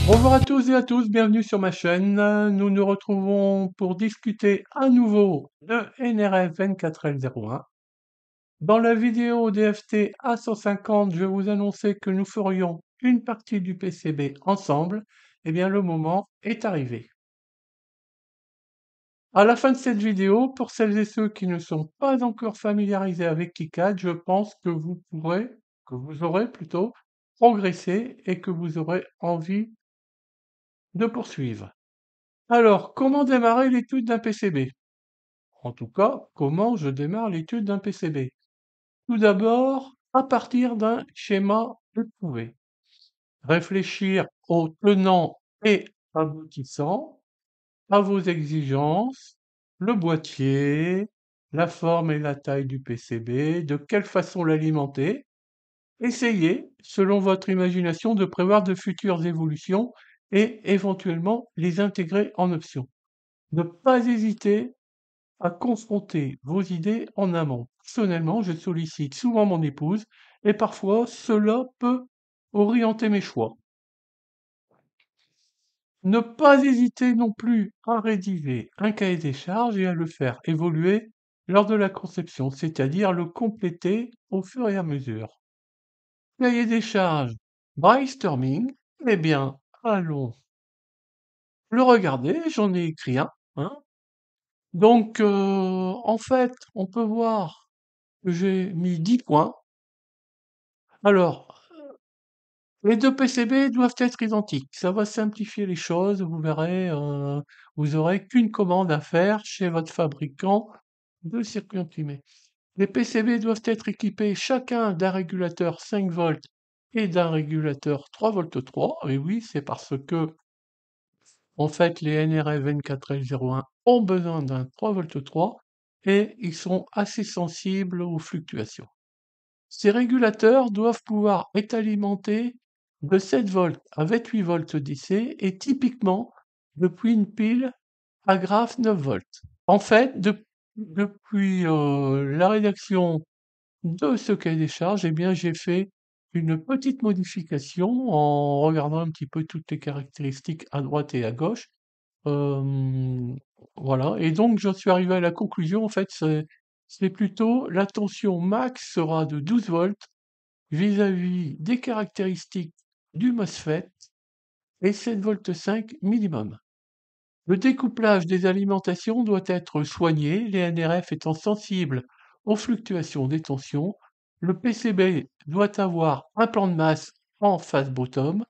Bonjour à tous et à tous, bienvenue sur ma chaîne. Nous nous retrouvons pour discuter à nouveau de NRF 24L01. Dans la vidéo DFT A150, je vous annonçais que nous ferions une partie du PCB ensemble. Eh bien, le moment est arrivé. À la fin de cette vidéo, pour celles et ceux qui ne sont pas encore familiarisés avec KiCad, je pense que vous aurez plutôt progressé et que vous aurez envie de poursuivre. Alors, comment démarrer l'étude d'un PCB? En tout cas, comment je démarre l'étude d'un PCB? Tout d'abord, à partir d'un schéma éprouvé. Réfléchir aux tenants et aboutissants, à vos exigences, le boîtier, la forme et la taille du PCB, de quelle façon l'alimenter. Essayez, selon votre imagination, de prévoir de futures évolutions et éventuellement les intégrer en option. Ne pas hésiter à confronter vos idées en amont. Personnellement, je sollicite souvent mon épouse et parfois cela peut orienter mes choix. Ne pas hésiter non plus à rédiger un cahier des charges et à le faire évoluer lors de la conception, c'est-à-dire le compléter au fur et à mesure. Cahier des charges, brainstorming, eh bien, allons le regarder, j'en ai écrit un, hein. Donc, en fait, on peut voir que j'ai mis 10 points. Alors, les 2 PCB doivent être identiques. Ça va simplifier les choses, vous verrez, vous aurez qu'une commande à faire chez votre fabricant de circuits imprimés. Les PCB doivent être équipés chacun d'un régulateur 5 volts et d'un régulateur 3 volts 3. Et oui, c'est parce que, en fait, les NRF 24L01 ont besoin d'un 3 volts 3 et ils sont assez sensibles aux fluctuations. Ces régulateurs doivent pouvoir être alimentés de 7 volts à 28 volts DC et typiquement depuis une pile à graphe 9 volts. En fait, depuis la rédaction de ce cahier des charges, eh bien, j'ai fait une petite modification en regardant un petit peu toutes les caractéristiques à droite et à gauche. Hem, voilà, et donc j'en suis arrivé à la conclusion, en fait, c'est plutôt la tension max sera de 12 volts vis-à-vis des caractéristiques du MOSFET et 7 volts 5 minimum. Le découplage des alimentations doit être soigné, les NRF étant sensibles aux fluctuations des tensions. Le PCB doit avoir un plan de masse en phase bottom.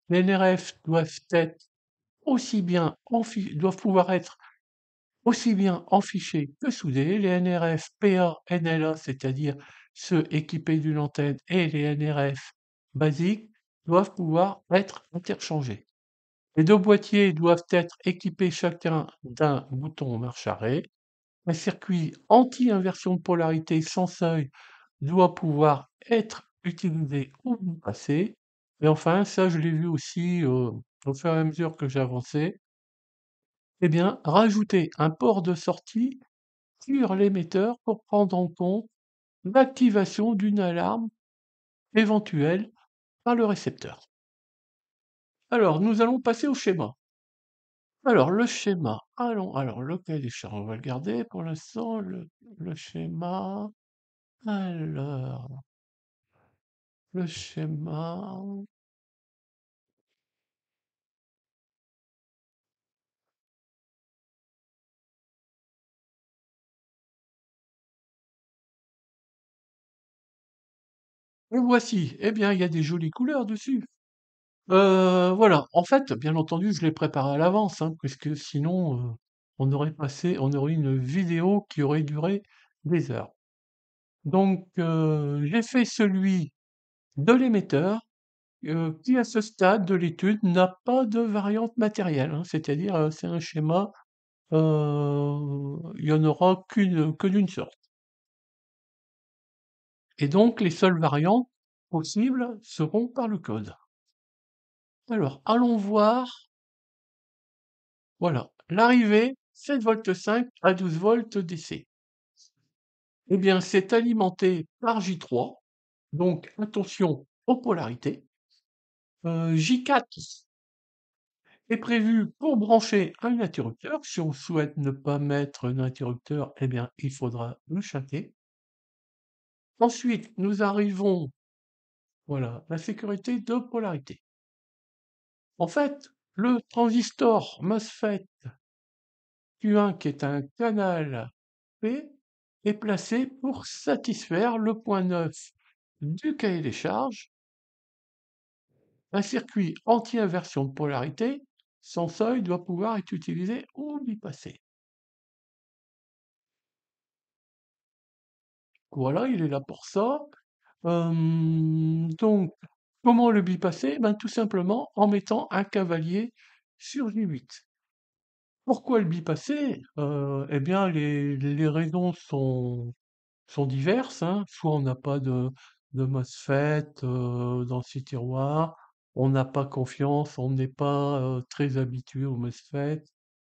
Les NRF doivent pouvoir être aussi bien en fichier que soudés. Les NRF PA, NLA, c'est-à-dire ceux équipés d'une antenne, et les NRF basiques doivent pouvoir être interchangés. Les 2 boîtiers doivent être équipés chacun d'un bouton marche arrêt. Un circuit anti-inversion de polarité sans seuil doit pouvoir être utilisé ou bypassé. Et enfin, ça je l'ai vu aussi au fur et à mesure que j'avançais, eh bien, rajouter un port de sortie sur l'émetteur pour prendre en compte l'activation d'une alarme éventuelle par le récepteur. Alors, nous allons passer au schéma. Alors, le schéma, alors le cahier des charges, on va le garder pour l'instant, le schéma. Alors, le schéma. Le voici. Eh bien, il y a des jolies couleurs dessus. Voilà. En fait, bien entendu, je l'ai préparé à l'avance, hein, puisque sinon, on aurait une vidéo qui aurait duré des heures. Donc, j'ai fait celui de l'émetteur, qui à ce stade de l'étude n'a pas de variante matérielle, hein. C'est-à-dire, c'est un schéma, il y en aura que d'une sorte. Et donc les seules variantes possibles seront par le code. Alors, allons voir, voilà, l'arrivée 7 volts 5 à 12 volts DC. Eh bien, c'est alimenté par J3, donc attention aux polarités. J4 est prévu pour brancher un interrupteur. Si on souhaite ne pas mettre un interrupteur, eh bien, il faudra le chatter. Ensuite, nous arrivons, voilà, la sécurité de polarité. En fait, le transistor MOSFET Q1, qui est un canal P, est placé pour satisfaire le point 9 du cahier des charges, un circuit anti-inversion de polarité. Sans seuil doit pouvoir être utilisé ou bypassé. Voilà, il est là pour ça. Donc, comment le bypasser? Ben, tout simplement en mettant un cavalier sur J8. Pourquoi le bypasser? Eh bien, les raisons sont diverses, hein. Soit on n'a pas de MOSFET dans ses tiroirs, on n'a pas confiance, on n'est pas très habitué au MOSFET,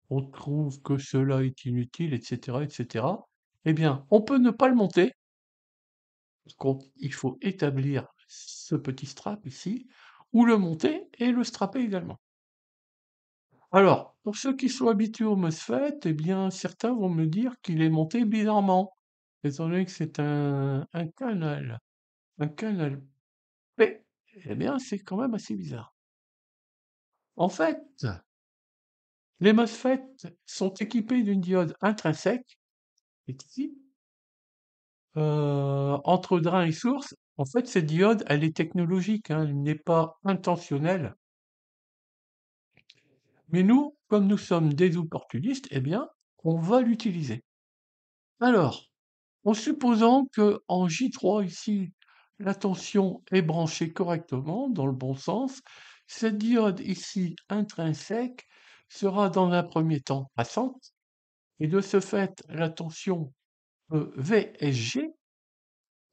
on trouve que cela est inutile, etc., etc. Eh bien, on peut ne pas le monter. Par contre, il faut établir ce petit strap ici, ou le monter et le strapper également. Alors, pour ceux qui sont habitués au MOSFET, eh bien, certains vont me dire qu'il est monté bizarrement, étant donné que c'est un canal P. Eh bien, c'est quand même assez bizarre. En fait, les MOSFET sont équipés d'une diode intrinsèque, qui est ici, entre drain et source. En fait, cette diode, elle est technologique, hein, elle n'est pas intentionnelle. Mais nous, comme nous sommes des opportunistes, eh bien, on va l'utiliser. Alors, en supposant que en J3 ici, la tension est branchée correctement, dans le bon sens, cette diode ici intrinsèque sera dans un premier temps passante, et de ce fait, la tension VSG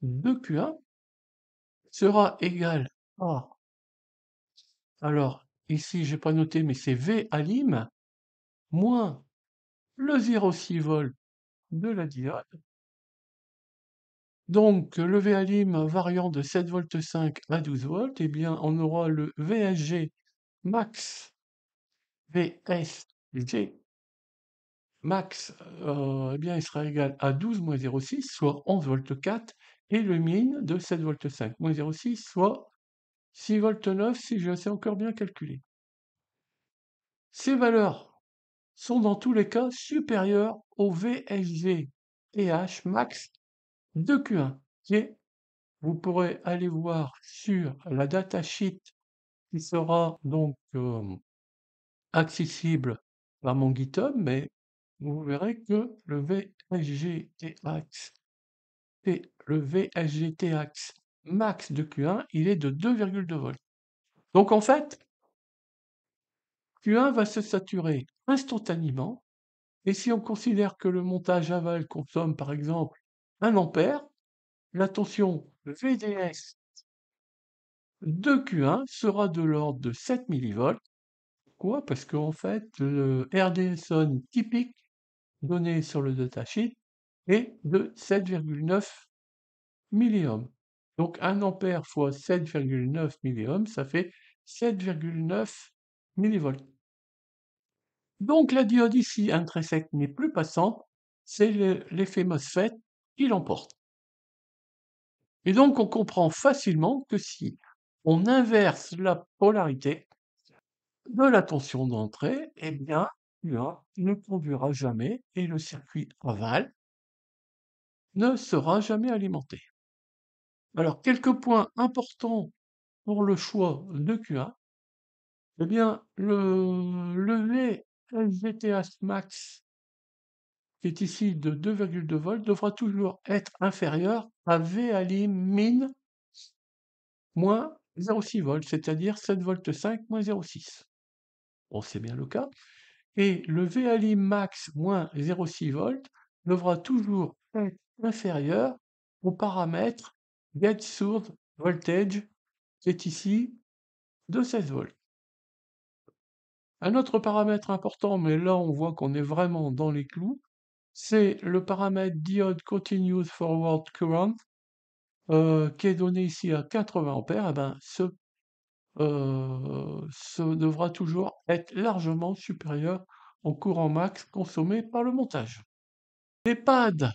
de Q1 sera égale à, alors ici j'ai pas noté, mais c'est V alim moins le 0,6 volt de la diode. Donc, le VALIM variant de 7,5 V à 12 volts, eh bien, on aura le VSG max, VSG max, eh bien, il sera égal à 12 moins 0,6, soit 11 volts 4, et le min de 7,5 moins 0,6, soit 6 volts 9, si je sais encore bien calculer. Ces valeurs sont dans tous les cas supérieures au VSG TH max de Q1, qui est, vous pourrez aller voir sur la datasheet qui sera donc accessible par mon GitHub, mais vous verrez que le VSGTax max de Q1, il est de 2,2 volts. Donc en fait, Q1 va se saturer instantanément, et si on considère que le montage aval consomme par exemple 1 ampère, la tension VDS de Q1 sera de l'ordre de 7 millivolts. Pourquoi? Parce qu'en fait, le RDS(on) typique donné sur le datasheet est de 7,9 milliohms. Donc 1 ampère fois 7,9 milliohms, ça fait 7,9 millivolts. Donc la diode ici intrinsèque n'est plus passante, c'est l'effet MOSFET qui l'emporte. Et donc on comprend facilement que si on inverse la polarité de la tension d'entrée, eh bien, Q1 ne conduira jamais et le circuit aval ne sera jamais alimenté. Alors, quelques points importants pour le choix de Q1. Eh bien, le VSGTH max, qui est ici de 2,2 volts, devra toujours être inférieur à V alim min moins 0,6 volts, c'est-à-dire 7 volts 5 moins 0,6. Bon, c'est bien le cas. Et le VALIM max moins 0,6 volts devra toujours être inférieur au paramètre Get Source Voltage, qui est ici de 16 volts. Un autre paramètre important, mais là on voit qu'on est vraiment dans les clous, c'est le paramètre Diode Continuous Forward Current, qui est donné ici à 80 ampères. Eh ben, devra toujours être largement supérieur au courant max consommé par le montage. Les pads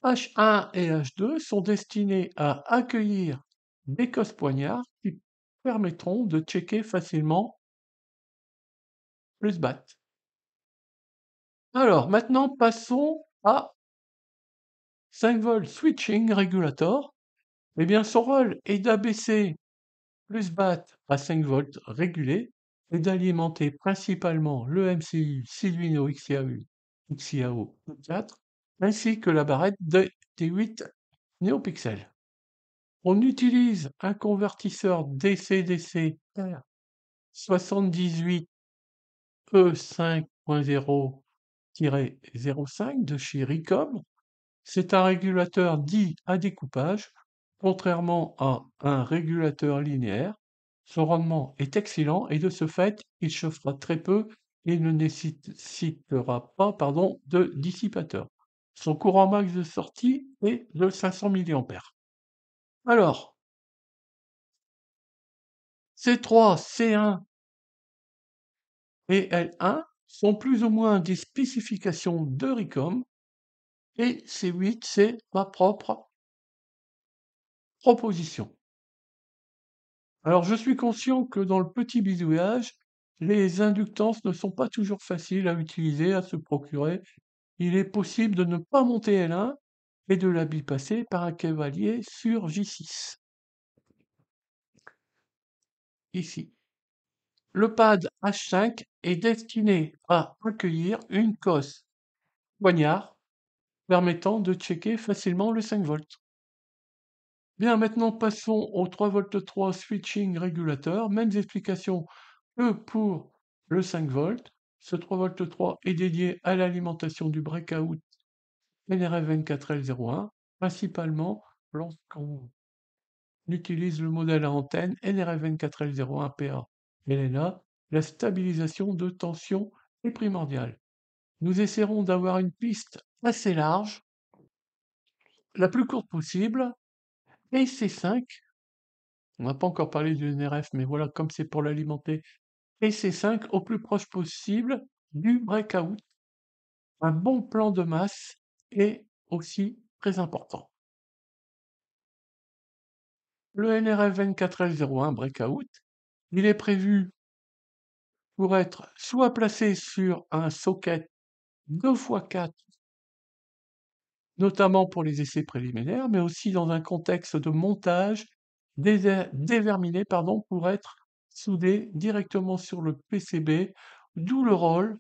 H1 et H2 sont destinés à accueillir des cosses poignards qui permettront de checker facilement le SBAT. Alors maintenant passons à 5 volts switching regulator. Eh bien son rôle est d'abaisser le SBAT à 5 volts régulé et d'alimenter principalement le MCU Arduino XIAO 4 ainsi que la barrette des 8 néopixels. On utilise un convertisseur DC-DC R78E5.0-05 de chez Ricom. C'est un régulateur dit à découpage, contrairement à un régulateur linéaire. Son rendement est excellent et de ce fait, il chauffera très peu et ne nécessitera pas de dissipateur. Son courant max de sortie est de 500 mA. Alors, C3, C1 et L1 sont plus ou moins des spécifications de RICOM et C8, c'est ma propre proposition. Alors, je suis conscient que dans le petit bidouillage, les inductances ne sont pas toujours faciles à utiliser, à se procurer. Il est possible de ne pas monter L1 et de la bypasser par un cavalier sur J6. Ici. Le pad H5 est destiné à accueillir une cosse poignard permettant de checker facilement le 5 volts. Bien, maintenant passons au 3V3 switching régulateur. Mêmes explications que pour le 5 volts. Ce 3V3 est dédié à l'alimentation du breakout NRF24L01, principalement lorsqu'on utilise le modèle à antenne NRF24L01PA LNA. La stabilisation de tension est primordiale. Nous essaierons d'avoir une piste assez large, la plus courte possible, et C5, on n'a pas encore parlé du NRF, mais voilà, comme c'est pour l'alimenter, et C5 au plus proche possible du breakout. Un bon plan de masse est aussi très important. Le NRF24L01 breakout, il est prévu pour être soit placé sur un socket 2x4, notamment pour les essais préliminaires, mais aussi dans un contexte de montage déverminé pour être soudé directement sur le PCB, d'où le rôle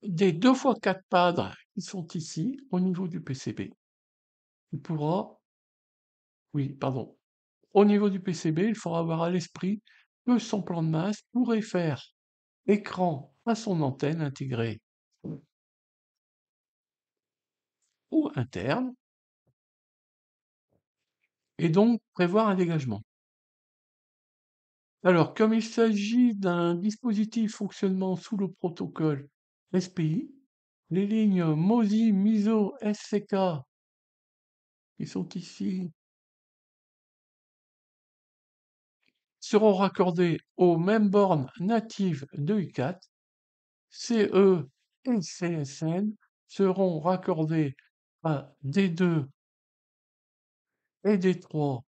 des 2x4 pads qui sont ici au niveau du PCB. Il pourra, oui, pardon, au niveau du PCB, il faudra avoir à l'esprit que son plan de masse pourrait faire écran à son antenne intégrée ou interne, et donc prévoir un dégagement. Alors, comme il s'agit d'un dispositif fonctionnant sous le protocole SPI, les lignes MOSI, MISO, SCK, qui sont ici, seront raccordées aux mêmes bornes natives de U4. CE et CSN seront raccordées à D2 et D3,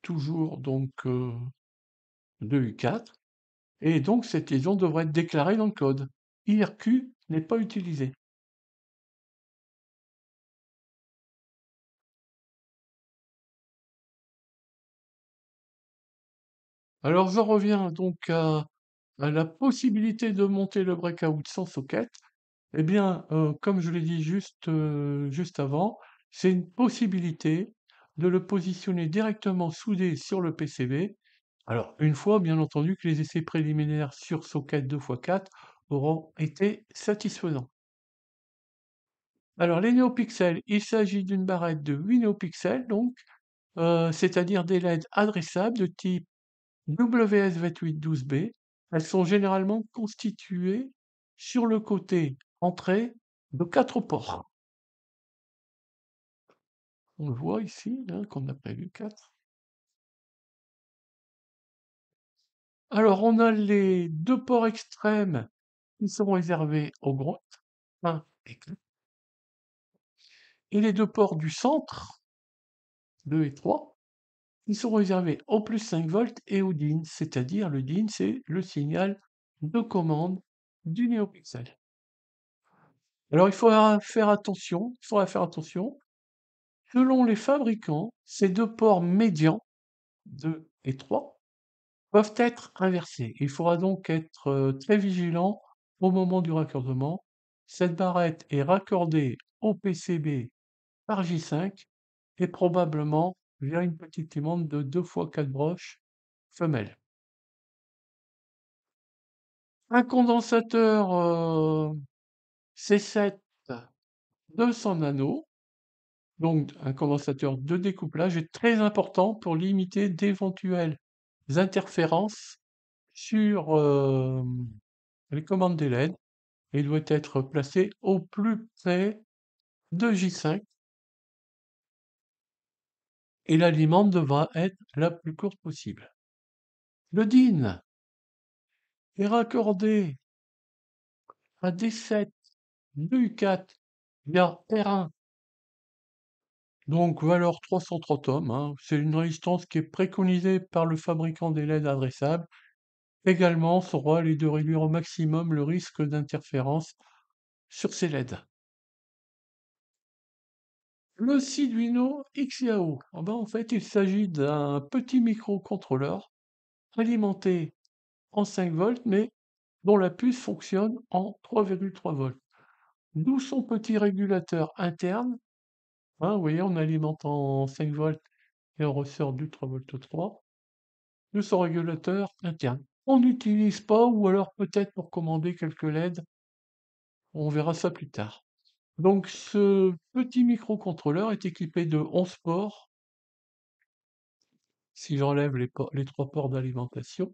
toujours donc de U4. Et donc cette liaison devrait être déclarée dans le code. IRQ n'est pas utilisé. Alors je reviens donc à la possibilité de monter le breakout sans socket. Eh bien, comme je l'ai dit juste avant, c'est une possibilité de le positionner directement soudé sur le PCB. Alors, une fois, bien entendu, que les essais préliminaires sur socket 2x4 auront été satisfaisants. Alors, les néopixels, il s'agit d'une barrette de 8 néopixels, donc, c'est-à-dire des LED adressables de type WS2812B. Elles sont généralement constituées sur le côté entrée de 4 ports. On le voit ici, hein, qu'on a prévu 4. Alors, on a les 2 ports extrêmes qui sont réservés aux grottes, 1 et 4, et les 2 ports du centre, 2 et 3, qui sont réservés au +5 volts et au DIN, c'est-à-dire le DIN, c'est le signal de commande du NeoPixel. Alors il faudra faire attention, selon les fabricants, ces 2 ports médians, 2 et 3, peuvent être inversés. Il faudra donc être, très vigilant au moment du raccordement. Cette barrette est raccordée au PCB par J5 et probablement via une petite aimante de 2 fois 4 broches femelle. Un condensateur, C7 200 nano, donc un condensateur de découplage, est très important pour limiter d'éventuelles interférences sur, les commandes des LED, et doit être placé au plus près de J5 et l'alimente devra être la plus courte possible. Le DIN est raccordé à D7 2U4 via R1, donc valeur 330 ohms, hein. C'est une résistance qui est préconisée par le fabricant des LED adressables. Également, son rôle est de réduire au maximum le risque d'interférence sur ces LED. Le Arduino XIAO, ah ben, en fait, il s'agit d'un petit microcontrôleur alimenté en 5 volts, mais dont la puce fonctionne en 3,3 volts. D'où son petit régulateur interne. Hein, vous voyez, on alimente en 5 volts et on ressort du 3,3 volts de son régulateur interne. On n'utilise pas, ou alors peut-être pour commander quelques LED, on verra ça plus tard. Donc ce petit microcontrôleur est équipé de 11 ports, si j'enlève les 3 ports d'alimentation.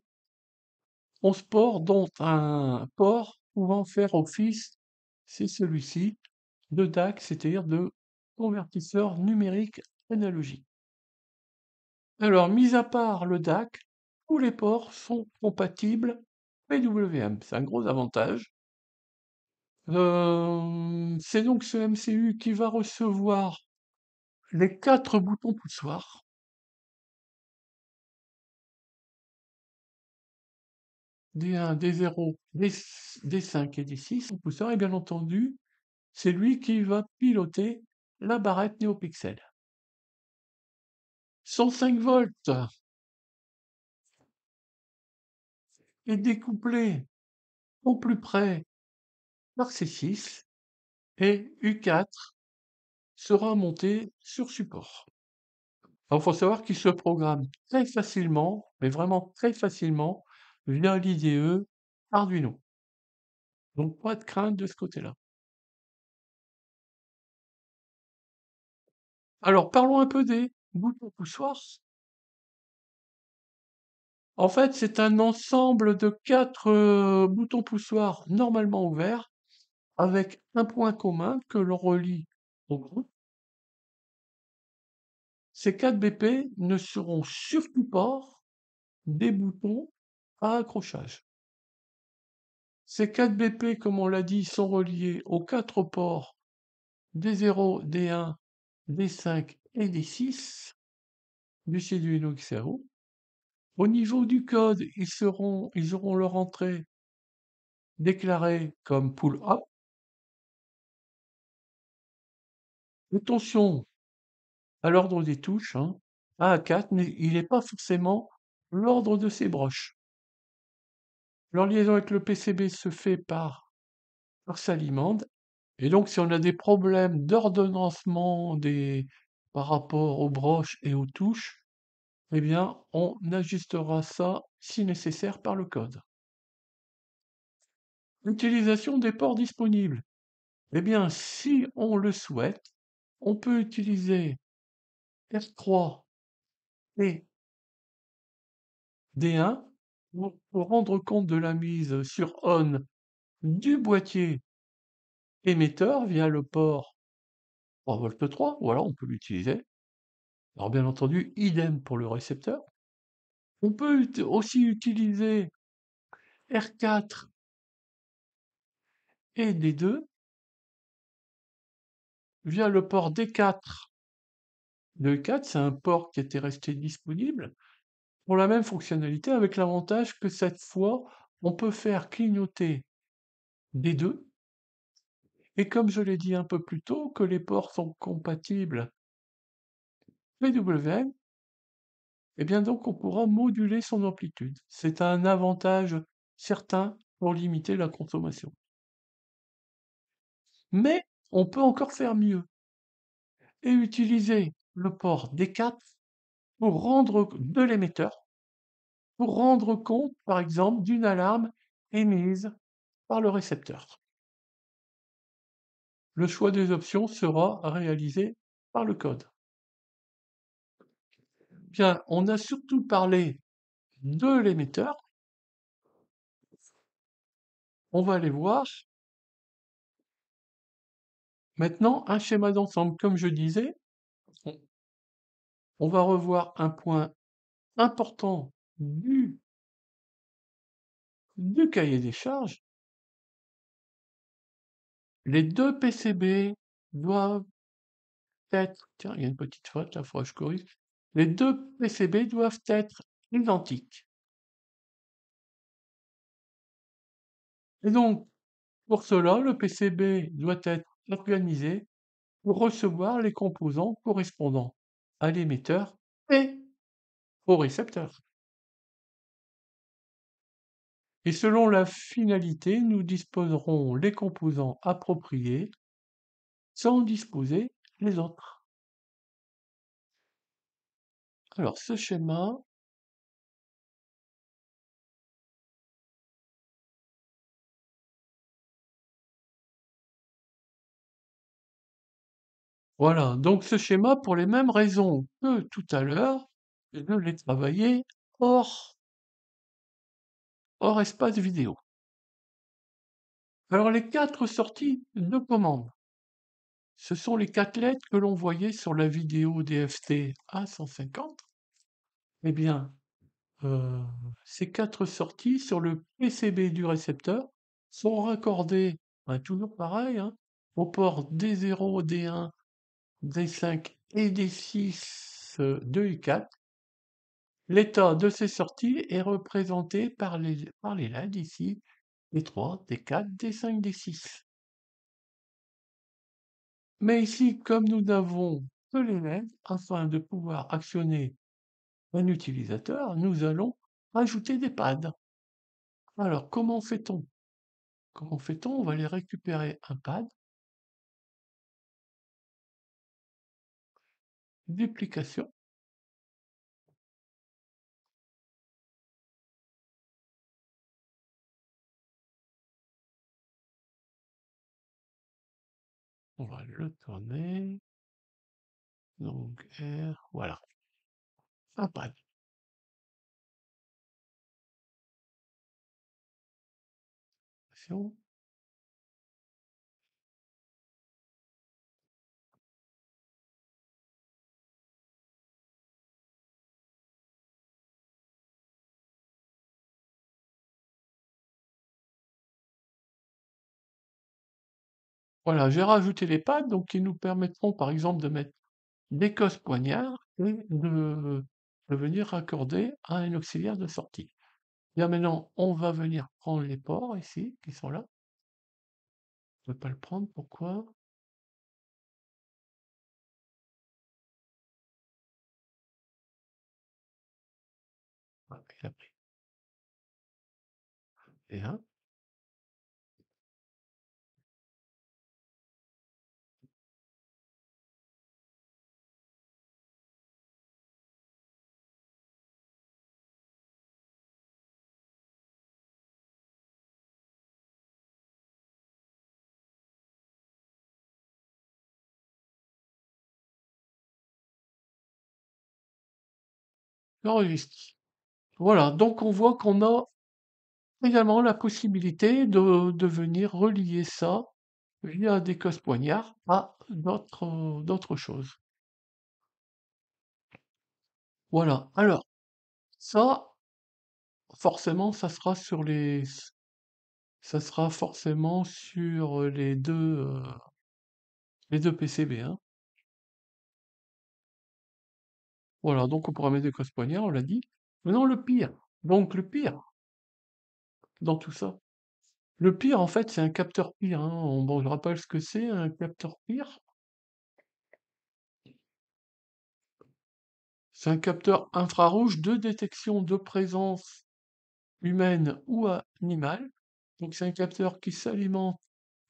11 ports, dont un port pouvant faire office, c'est celui-ci, de DAC, c'est-à-dire de convertisseur numérique analogique. Alors, mis à part le DAC, tous les ports sont compatibles PWM. C'est un gros avantage. C'est donc ce MCU qui va recevoir les 4 boutons poussoirs. D1, D0, D5 et D6 en pousseur, et bien entendu, c'est lui qui va piloter la barrette NeoPixel. 105 volts est découplé au plus près par C6 et U4 sera monté sur support. Alors, il faut savoir qu'il se programme très facilement, mais vraiment très facilement, via l'IDE Arduino. Donc, pas de crainte de ce côté-là. Alors, parlons un peu des boutons poussoirs. En fait, c'est un ensemble de 4 boutons poussoirs normalement ouverts, avec un point commun que l'on relie au groupe. Ces 4 BP ne seront surtout pas des boutons à accrochage. Ces 4 BP, comme on l'a dit, sont reliés aux 4 ports D0, D1, D5 et D6 du Arduino XAO. Au niveau du code, ils auront leur entrée déclarée comme pull up. Attention à l'ordre des touches, hein, A à 4, mais il n'est pas forcément l'ordre de ces broches. Leur liaison avec le PCB se fait par s'alimente, et donc si on a des problèmes d'ordonnancement par rapport aux broches et aux touches, eh bien, on ajustera ça si nécessaire par le code. Utilisation des ports disponibles. Eh bien, si on le souhaite, on peut utiliser R3 et D1 pour rendre compte de la mise sur on du boîtier émetteur via le port 3,3 volts, ou alors on peut l'utiliser Alors bien entendu, idem pour le récepteur. On peut aussi utiliser R4 et D2 via le port D4. Le D4, c'est un port qui était resté disponible pour la même fonctionnalité, avec l'avantage que cette fois, on peut faire clignoter D2, et comme je l'ai dit un peu plus tôt, que les ports sont compatibles PWM, et bien donc on pourra moduler son amplitude. C'est un avantage certain pour limiter la consommation. Mais on peut encore faire mieux et utiliser le port D4 pour rendre de l'émetteur, pour rendre compte, par exemple, d'une alarme émise par le récepteur. Le choix des options sera réalisé par le code. Bien, on a surtout parlé de l'émetteur. On va aller voir maintenant un schéma d'ensemble. Comme je disais, on va revoir un point important du cahier des charges. Les deux PCB doivent être... Tiens, il y a une petite faute, là, il faudra que je corrige. Les deux PCB doivent être identiques. Et donc, pour cela, le PCB doit être organisé pour recevoir les composants correspondant à l'émetteur et au récepteur. Et selon la finalité, nous disposerons les composants appropriés sans disposer les autres. Alors, ce schéma, voilà. Donc, ce schéma, pour les mêmes raisons que tout à l'heure, je l'ai travaillé hors, hors espace vidéo. Alors, les 4 sorties de commande, ce sont les 4 lettres que l'on voyait sur la vidéo DFT A150. Eh bien, ces 4 sorties sur le PCB du récepteur sont raccordées, ben, toujours pareil, hein, aux ports D0, D1, D5 et D6 de U4. L'état de ces sorties est représenté par les LED ici, D3, D4, D5, D6. Mais ici, comme nous n'avons que les LED, afin de pouvoir actionner un utilisateur, nous allons ajouter des pads. Alors, comment fait-on? Comment fait-on? On va aller récupérer un pad, duplication, on va le tourner, donc R, voilà, un pad. Voilà, j'ai rajouté les pads, donc qui nous permettront par exemple de mettre des cosses poignards et de venir raccorder à un auxiliaire de sortie. Bien maintenant, on va venir prendre les ports ici, qui sont là. Je ne peux pas le prendre, pourquoi? Ah, il a pris. Et un. J'enregistre. Voilà, donc on voit qu'on a également la possibilité de venir relier ça via des cosses poignards à d'autres choses. Voilà. Alors, ça, forcément, ça sera forcément sur les deux PCB, hein. Voilà, donc on pourra mettre des casse-poignards, on l'a dit. Maintenant, le pire dans tout ça, le pire, en fait, c'est un capteur pire, hein. Bon, je rappelle ce que c'est un capteur pire. C'est un capteur infrarouge de détection de présence humaine ou animale. Donc c'est un capteur qui s'alimente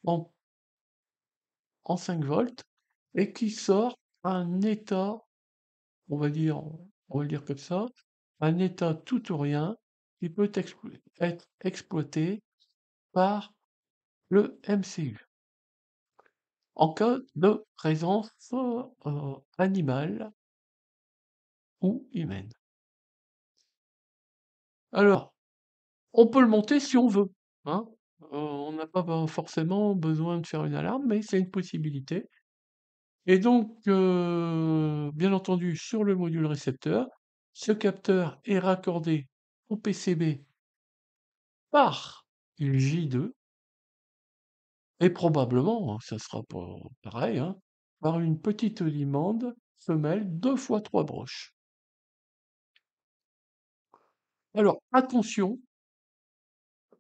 en, en 5 volts et qui sort un état, on va dire, on va le dire comme ça, un état tout ou rien qui peut être exploité par le MCU en cas de présence animale ou humaine. Alors, on peut le monter si on veut, hein. On n'a pas forcément besoin de faire une alarme, mais c'est une possibilité. Et donc, bien entendu, sur le module récepteur, ce capteur est raccordé au PCB par une J2 et probablement, hein, ça sera pas pareil, hein, par une petite limande femelle 2 fois 3 broches. Alors, attention,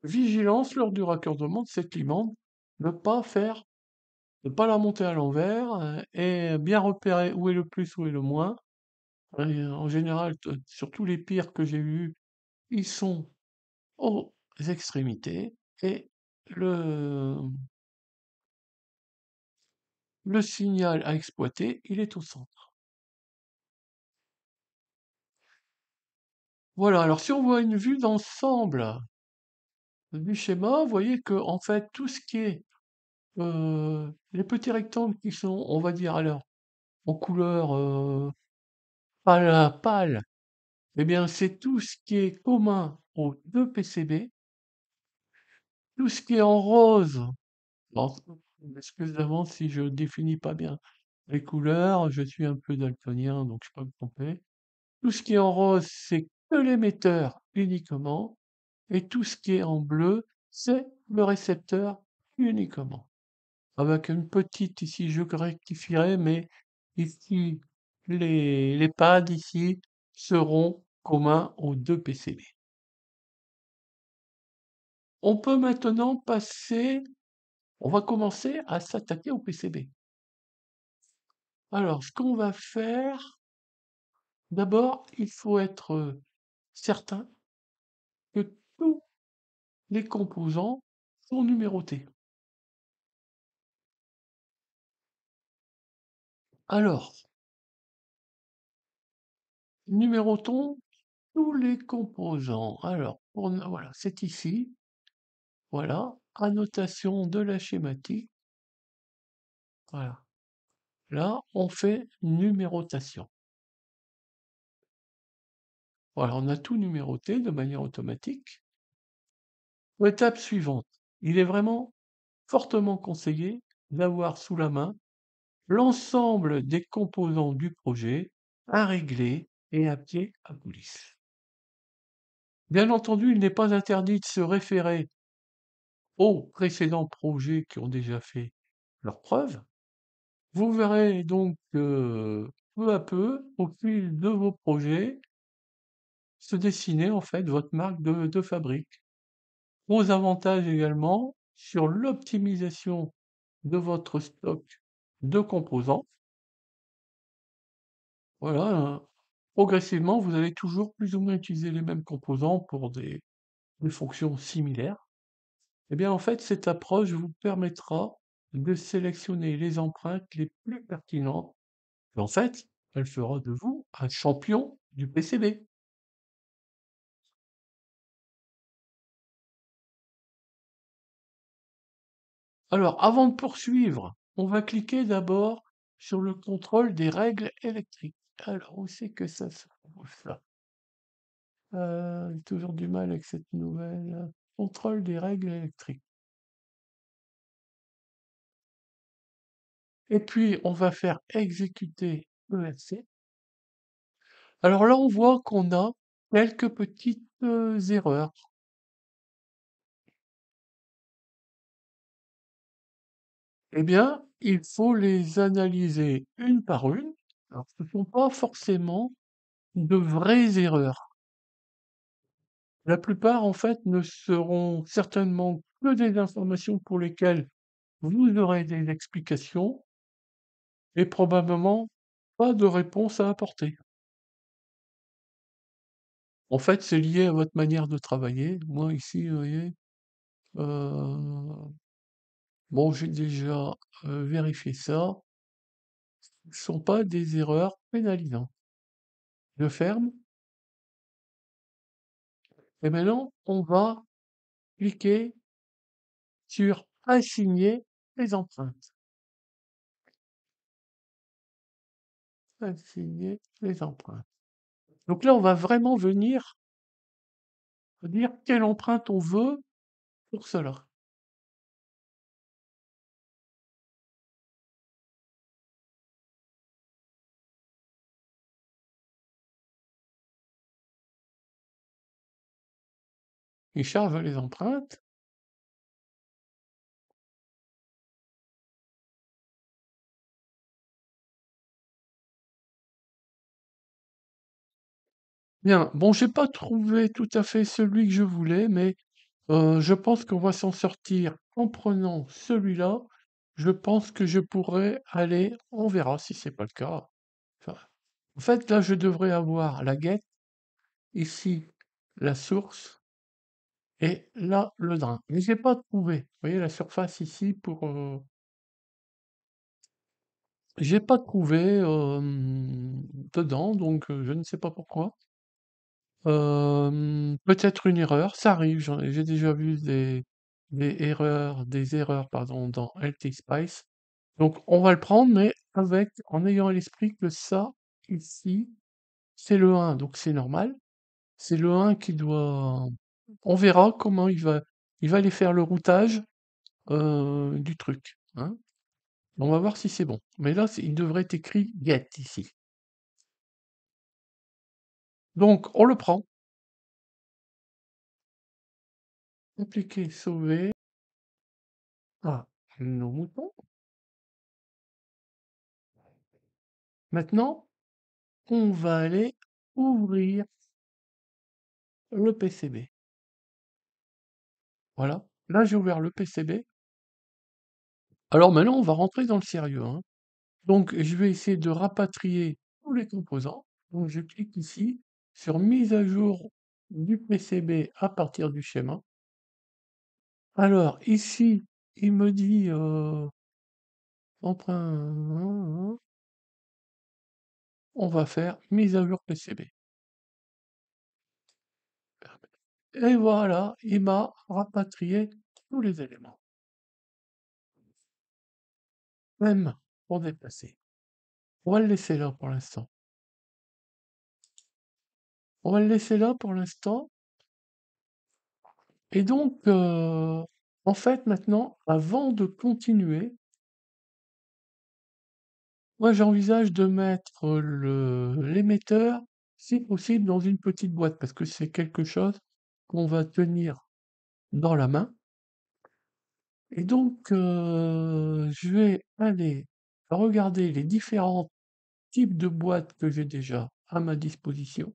vigilance lors du raccordement de cette limande, ne pas faire ne pas la monter à l'envers, et bien repérer où est le plus, où est le moins. En général, sur tous les pires que j'ai eus, ils sont aux extrémités et le le signal à exploiter, il est au centre. Voilà, alors si on voit une vue d'ensemble du schéma, vous voyez que en fait, tout ce qui est, les petits rectangles qui sont, on va dire alors, en couleur, pâle, eh bien, c'est tout ce qui est commun aux 2 PCB. Tout ce qui est en rose, bon, je m'excuse d'avance si je définis pas bien les couleurs, je suis un peu daltonien, donc je peux me tromper. Tout ce qui est en rose, c'est que l'émetteur uniquement, et tout ce qui est en bleu, c'est le récepteur uniquement. Avec une petite ici, je rectifierai, mais ici, les pads ici seront communs aux 2 PCB. On peut maintenant on va commencer à s'attaquer au PCB. Alors, ce qu'on va faire, d'abord, il faut être certain que tous les composants sont numérotés. Alors, numérotons tous les composants. Alors, voilà, c'est ici. Voilà, annotation de la schématique. Voilà. Là, on fait numérotation. Voilà, on a tout numéroté de manière automatique. Étape suivante. Il est vraiment fortement conseillé d'avoir sous la main l'ensemble des composants du projet à régler et à pied à coulisse. Bien entendu, il n'est pas interdit de se référer aux précédents projets qui ont déjà fait leurs preuves. Vous verrez donc peu à peu, au fil de vos projets, se dessiner en fait votre marque de fabrique. Gros avantages également sur l'optimisation de votre stock de composants. Voilà, progressivement, vous allez toujours plus ou moins utiliser les mêmes composants pour des fonctions similaires. Eh bien, en fait, cette approche vous permettra de sélectionner les empreintes les plus pertinentes. Et en fait, elle fera de vous un champion du PCB. Alors, avant de poursuivre, on va cliquer d'abord sur le contrôle des règles électriques. Alors, où c'est que ça se trouve ça? J'ai toujours du mal avec cette nouvelle. Contrôle des règles électriques. Et puis, on va faire exécuter ERC. Alors là, on voit qu'on a quelques petites erreurs. Eh bien, il faut les analyser une par une. Alors, ce ne sont pas forcément de vraies erreurs. La plupart, en fait, ne seront certainement que des informations pour lesquelles vous aurez des explications et probablement pas de réponse à apporter. En fait, c'est lié à votre manière de travailler. Moi, ici, vous voyez, bon, j'ai déjà vérifié ça. Ce ne sont pas des erreurs pénalisantes. Je ferme et maintenant, on va cliquer sur assigner les empreintes. Assigner les empreintes. Donc là, on va vraiment venir dire quelle empreinte on veut pour cela. Il charge les empreintes. Bien, bon, j'ai pas trouvé tout à fait celui que je voulais, mais je pense qu'on va s'en sortir en prenant celui-là. Je pense que je pourrais aller, on verra si c'est pas le cas. Enfin, en fait, là, je devrais avoir la guette, ici la source et là le drain. Mais j'ai pas trouvé. Vous voyez la surface ici pour. J'ai pas trouvé dedans, donc je ne sais pas pourquoi. Peut-être une erreur, ça arrive, j'ai déjà vu des erreurs pardon, dans LT Spice. Donc on va le prendre, mais avec en ayant à l'esprit que ça, ici, c'est le 1, donc c'est normal. C'est le 1 qui doit. On verra comment il va aller faire le routage du truc. Hein. On va voir si c'est bon. Mais là, il devrait être écrit get ici. Donc on le prend. Appliquer, sauver. Ah, nos moutons. Maintenant, on va aller ouvrir le PCB. Voilà. Là, j'ai ouvert le PCB. Alors maintenant, on va rentrer dans le sérieux. Hein. Donc, je vais essayer de rapatrier tous les composants. Donc, je clique ici sur mise à jour du PCB à partir du schéma. Alors, ici, il me dit emprunt. On va faire mise à jour PCB. Et voilà, il m'a rapatrié tous les éléments, même pour déplacer. On va le laisser là pour l'instant. On va le laisser là pour l'instant. Et donc, en fait, maintenant, avant de continuer, moi, j'envisage de mettre l'émetteur, si possible, dans une petite boîte, parce que c'est quelque chose qu'on va tenir dans la main. Et donc, je vais aller regarder les différents types de boîtes que j'ai déjà à ma disposition.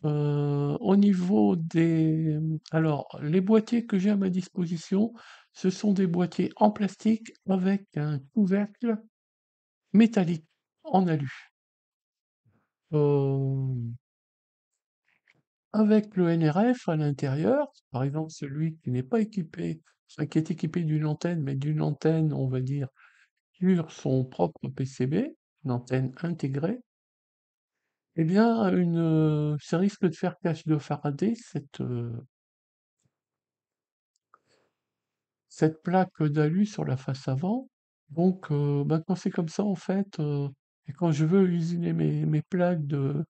Au niveau des alors les boîtiers que j'ai à ma disposition, ce sont des boîtiers en plastique avec un couvercle métallique en alu. Hem, Avec le NRF à l'intérieur, par exemple celui qui n'est pas équipé, enfin qui est équipé d'une antenne, mais d'une antenne, on va dire, sur son propre PCB, une antenne intégrée, eh bien ça risque de faire cage de Faraday cette plaque d'alu sur la face avant. Donc, bah, quand c'est comme ça, en fait, et quand je veux usiner mes plaques de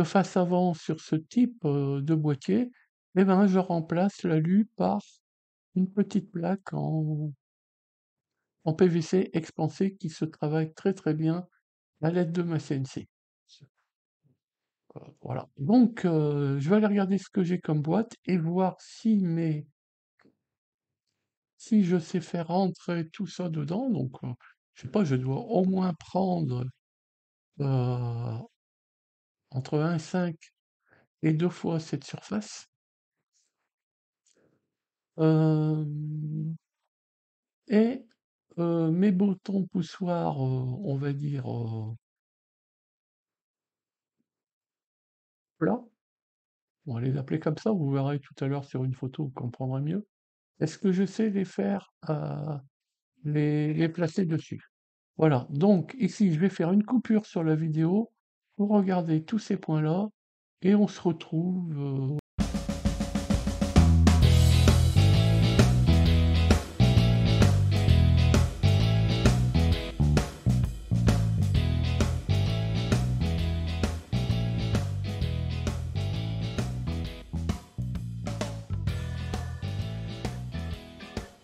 face avant sur ce type, de boîtier, eh ben, je remplace l'alu par une petite plaque en PVC expansé qui se travaille très, très bien à l'aide de ma CNC. Voilà. Donc, je vais aller regarder ce que j'ai comme boîte et voir si je sais faire rentrer tout ça dedans. Donc, je sais pas, je dois au moins prendre euh, entre 1,5 et 2 fois cette surface. Euh, et mes boutons poussoirs, on va dire plats. On va les appeler comme ça, vous verrez tout à l'heure sur une photo, vous comprendrez mieux. Est-ce que je sais les faire, les placer dessus? Voilà, donc ici, je vais faire une coupure sur la vidéo pour regarder tous ces points-là et on se retrouve